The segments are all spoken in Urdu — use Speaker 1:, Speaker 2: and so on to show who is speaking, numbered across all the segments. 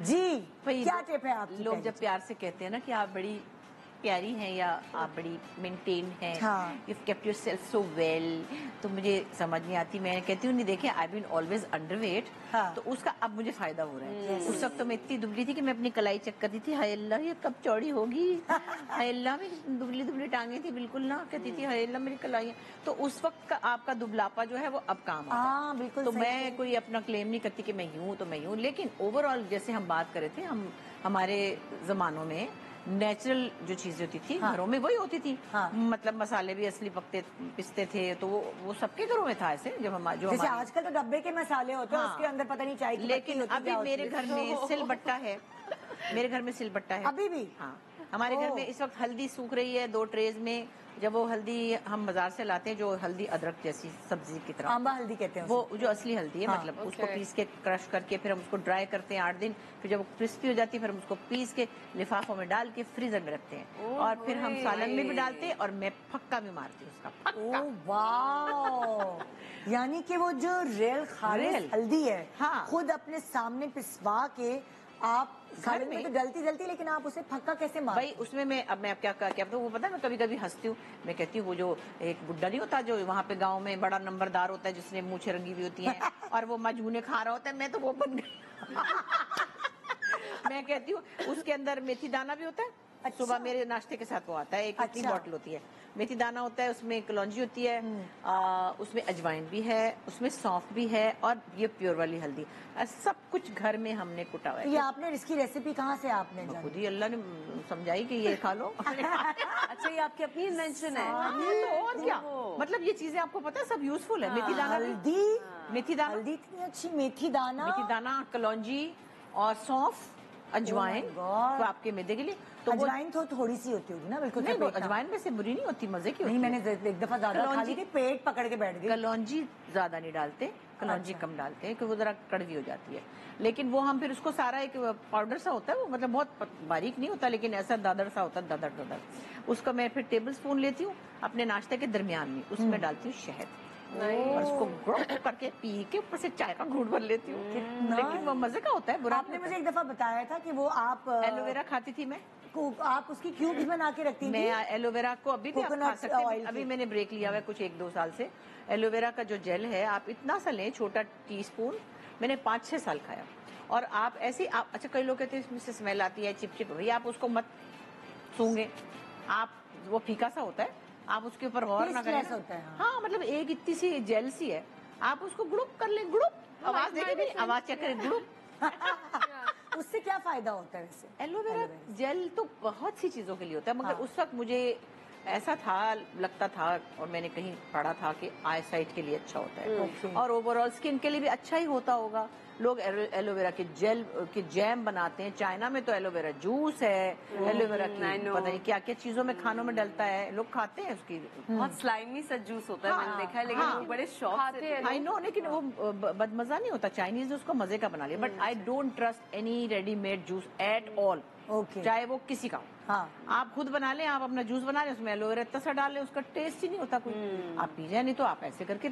Speaker 1: جی کیا ٹپ ہے آپ کی؟
Speaker 2: لوگ جب پیار سے کہتے ہیں نا کہ آپ بڑی پیاری ہیں یا آپ بڑی مینٹین ہیں, you've kept yourself so well, تو مجھے سمجھ نہیں آتی. میں کہتی ہوں نہیں دیکھیں I've been always underweight, تو اس کا اب مجھے فائدہ ہو رہا ہے. اس وقت تو میں اتنی دبلی تھی کہ میں اپنی کلائی چیک کرتی تھی, ہائے اللہ یہ کب چوڑی ہوگی, ہائے اللہ میری دبلی دبلی ٹانگیں تھی بالکل نہ, کہتی تھی ہائے اللہ میری کلائیاں. تو اس وقت کا آپ کا دبلاپا جو ہے وہ اب کام آتا ہے. تو میں کوئی اپنا کلیم نہیں کرتی کہ میں یوں تو میں یوں, لیکن اوور آل جیسے ہم بات کر رہے تھے, ہمارے زمانوں میں نیچرل جو چیزیں ہوتی تھی گھروں میں وہی ہوتی تھی. مطلب مسالے بھی اصلی پستے تھے, تو وہ سب کے گھروں میں تھا ایسے. جب
Speaker 1: جیسے آج کل تو ڈبے کے مسالے ہوتے ہیں اس کے اندر پتہ نہیں چائے کی,
Speaker 2: لیکن ابھی میرے گھر میں سل بٹا ہے, میرے گھر میں سل بٹا ہے ابھی بھی. ہاں ہمارے گھر میں اس وقت ہلدی سوکھ رہی ہے 2 ٹریز میں. جب وہ ہلدی ہم بازار سے لاتے ہیں, جو ہلدی ادرک جیسی سبزی کی طرح,
Speaker 1: آمبا ہلدی کہتے ہیں,
Speaker 2: وہ جو اصلی ہلدی ہے, مطلب اس کو پیس کے کرش کر کے پھر ہم اس کو ڈرائی کرتے ہیں 8 دن, پھر جب وہ کرسپی ہو جاتی ہے پھر ہم اس کو پیس کے لفافوں میں ڈال کے فریزر میں رکھتے ہیں, اور پھر ہم سالن میں بھی ڈالتے ہیں, اور میں پھکا بھی مارتی ہوں اس کا پھکا.
Speaker 1: واو, یعنی کہ وہ جو ریل خالص ہلدی ہے خود اپنے سامنے پسوا کے آپ سالن میں تو ڈلتی لیکن آپ اسے پھکا کیسے مارتے؟
Speaker 2: بھائی اس میں اب میں کیا بتاؤں, وہ پتا ہے میں کبھی کبھی ہنستی ہوں, میں کہتی ہوں وہ جو ایک بڈھا نہیں ہوتا جو وہاں پہ گاؤں میں بڑا نمبردار ہوتا ہے جس نے مونچھیں رنگی ہوئی ہوتی ہیں اور وہ مجھونے کھا رہا ہوتا ہے, میں تو وہ بن گئی. میں کہتی ہوں اس کے اندر میتھی دانہ بھی ہوتا ہے, صبح میرے ناشتے کے ساتھ وہ آتا ہے, ایک اتنی بوٹل ہوتی ہے, میتھی دانہ ہوتا ہے, اس میں کلونجی ہوتی ہے, اس میں اجوائن بھی ہے, اس میں سونف بھی ہے, اور یہ پیور والی ہلدی, سب کچھ گھر میں ہم نے کٹا ہوا ہے.
Speaker 1: یہ آپ نے اس کی ریسیپی کہاں سے آپ نے
Speaker 2: خود ہی اللہ نے سمجھائی کہ یہ کھا لو.
Speaker 3: اچھا یہ آپ کی اپنی انوینشن ہے؟
Speaker 2: اور کیا, مطلب یہ چیزیں آپ کو پتہ ہے سب یوزفل ہے. میتھی دانہ,
Speaker 1: ہلدی,
Speaker 2: میتھی دانہ,
Speaker 1: ہلدی اتنی اچھی, میتھی دانہ,
Speaker 2: کلونجی اور سونف, اجوائن تو آپ کے معدے کے لیے. تو
Speaker 1: اجوائن تو تھوڑی سی ہوتی ہوگی نا, بالکل
Speaker 2: نہیں, اجوائن میں سے بری نہیں ہوتی, مزے کی ہوتی ہے.
Speaker 1: نہیں, میں نے ایک دفعہ زیادہ کھا لی تھی, پیٹ پکڑ کے بیٹھ گئی.
Speaker 2: کلونجی زیادہ نہیں ڈالتے, کلونجی کم ڈالتے ہیں کہ وہ ذرا کڑوی ہو جاتی ہے, لیکن وہ ہم پھر اس کو سارا ایک پاؤڈر سا ہوتا ہے, وہ مطلب بہت باریک نہیں ہوتا لیکن ایسا دادر سا ہوتا ہے, دادر. اس کو میں پھر ٹیبل سپون لیتی ہوں اپنے ناشتے کے درمیان میں, اس میں ڈالتی ہوں شہد, اور اس کو گرم کر کے پی کے اوپر سے چائے کا گھونٹ بھر لیتی ہوں. لیکن وہ مزے کا ہوتا ہے, برا.
Speaker 1: آپ نے مجھے ایک دفعہ بتایا تھا کہ وہ آپ
Speaker 2: ایلو ویرا کھاتی تھی, میں
Speaker 1: آپ اس کی کیوبز بنا کے رکھتی تھی.
Speaker 2: میں ایلو ویرا کو ابھی بھی آپ کھا سکتے ہیں, ابھی میں نے بریک لیا ہوا ہے کچھ 1-2 سال سے. ایلو ویرا کا جو جیل ہے آپ اتنا سا لیں, چھوٹا ٹی اسپون, میں نے 5-6 سال کھایا. اور آپ ایسے آپ, اچھا کئی لوگ کہتے ہیں اس میں سے اسمیل آتی ہے چپ چپ, بھائی آپ اس کو مت سونگیں, آپ وہ پھیکا سا ہوتا ہے, آپ اس کے اوپر غور نہ کریں. ہاں مطلب ایک اتنی سی جیل سی ہے, آپ اس کو گڑپ کر لیں, گڑپ, آواز دیکھیں, آواز چیک کریں, گڑپ.
Speaker 1: اس سے کیا فائدہ ہوتا ہے ویسے؟
Speaker 2: ایلو ویرا جیل تو بہت سی چیزوں کے لیے ہوتا ہے, مگر اس وقت مجھے ایسا تھا, لگتا تھا, اور میں نے کہیں پڑھا تھا کہ آئی سائٹ کے لیے اچھا ہوتا ہے, اور اوور آل اسکن کے لیے بھی اچھا ہی ہوتا ہوگا. لوگ ایلو ویرا کے جیل کے جیم بناتے ہیں, چائنا میں تو ایلو ویرا جوس ہے, ایلو ویرا کی پتہ نہیں کیا کیا چیزوں میں کھانوں میں ڈلتا ہے, لوگ کھاتے ہیں اس کی.
Speaker 3: بہت سلائمی سا جوس ہوتا ہے, میں نے دیکھا ہے, لیکن وہ بڑے شوق سے
Speaker 2: آئی نو, لیکن وہ بدمزہ نہیں ہوتا, چائنیز نے اس کو مزے کا بنا لیا. But I don't trust any ready made juice at all, چاہے وہ کسی کا ہو. آپ خود بنا لیں, آپ اپنا جوس بنا لیں, اس میں ایلو ویرا اتنا سا ڈال لیں, اس کا ٹیسٹ ہی نہیں ہوتا کوئی. آپ پی جائیں, نہیں تو آپ ایسے کر کے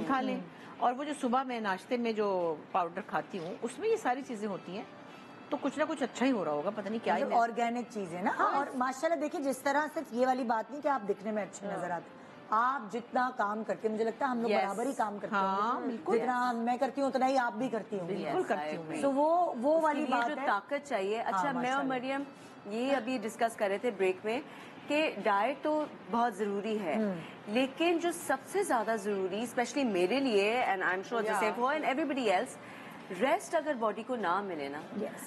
Speaker 2: کھا لیں. اور وہ جو صبح میں ناشتے میں جو پاؤڈر کھاتی ہوں, اس میں یہ ساری چیزیں ہوتی ہیں, تو کچھ نہ کچھ اچھا ہی ہو رہا ہوگا, پتہ نہیں کیا.
Speaker 1: آرگینک چیز ہے نا. اور ماشاءاللہ دیکھیں, جس طرح صرف یہ والی بات نہیں کہ آپ دکھنے میں اچھے نظر آتے, آپ جتنا کام کرتے ہیں, مجھے لگتا ہے ہم لوگ برابر ہی کام کرتے ہیں, جتنا میں کرتی ہوں اتنا ہی آپ بھی کرتی ہوں.
Speaker 2: بالکل کرتی ہوں.
Speaker 1: تو وہ والی بات
Speaker 3: جو طاقت چاہیے. اچھا میں اور مریم یہ ابھی ڈسکس کر رہے تھے بریک میں کہ ڈائٹ تو بہت ضروری ہے, لیکن جو سب سے زیادہ ضروری اسپیشلی میرے لیے, and I am sure the same for everybody else, rest اگر باڈی کو نہ ملے نا,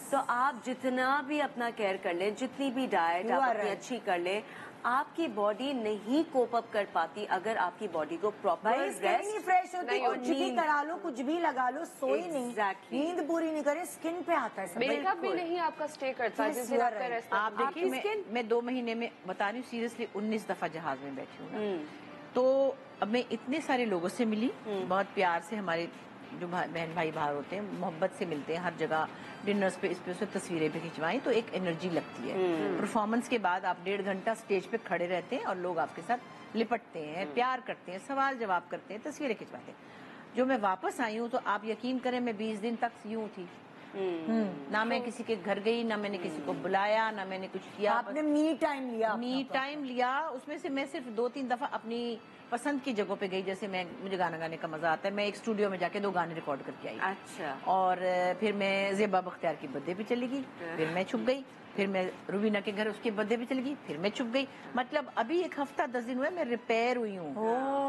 Speaker 3: تو آپ جتنا بھی اپنا کیئر کر لیں, جتنی بھی ڈائٹ آپ اپنی اچھی کر لیں, آپ کی باڈی نہیں کوپ اپ کر پاتی اگر آپ کی باڈی کو پراپر
Speaker 1: ریسٹ فریش ہوتی, کچھ بھی کرا لو, کچھ بھی لگا لو, سوئی نہیں, نیند پوری نہیں کرے, اسکن پہ آتا ہے.
Speaker 4: میک اپ بھی نہیں آپ کا اسٹے کرتا جس دن آپ کا ریسٹ.
Speaker 2: آپ دیکھیے, میں 2 مہینے میں بتا رہی ہوں سیریسلی 19 دفعہ جہاز میں بیٹھی ہوں, تو اب میں اتنے سارے لوگوں سے ملی, بہت پیار سے, ہمارے جو بہن بھائی باہر ہوتے ہیں محبت سے ملتے ہیں ہر جگہ, ڈنرز پہ, اس پہ, اس پہ تصویریں بھی کھنچوائیں, تو ایک انرجی لگتی ہے. پرفارمنس کے بعد آپ 1.5 گھنٹہ اسٹیج پہ کھڑے رہتے ہیں, اور لوگ آپ کے ساتھ لپٹتے ہیں, پیار کرتے ہیں, سوال جواب کرتے ہیں, تصویریں کھنچواتے ہیں. جو میں واپس آئی ہوں, تو آپ یقین کریں میں 20 دن تک یوں تھی, نہ میں کسی کے گھر گئی، نہ میں نے کسی کو بلایا، نہ میں نے کچھ کیا.
Speaker 1: آپ نے می ٹائم لیا.
Speaker 2: می ٹائم لیا. اس میں سے میں صرف 2-3 دفعہ اپنی پسند کی جگہوں پہ گئی. جیسے مجھے گانا گانے کا مزہ آتا ہے، میں ایک اسٹوڈیو میں جا کے 2 گانے ریکارڈ کر کے آئی.
Speaker 3: اچھا.
Speaker 2: اور پھر میں زیبا بختیار کی برتھ ڈے پہ چلی گئی، پھر میں چھپ گئی. پھر میں روبینہ کے گھر اس کے برتھ ڈے پہ چلی گئی، پھر میں چھپ گئی. مطلب ابھی 1 ہفتہ 10 دن ہوئے میں ریپیئر ہوئی ہوں.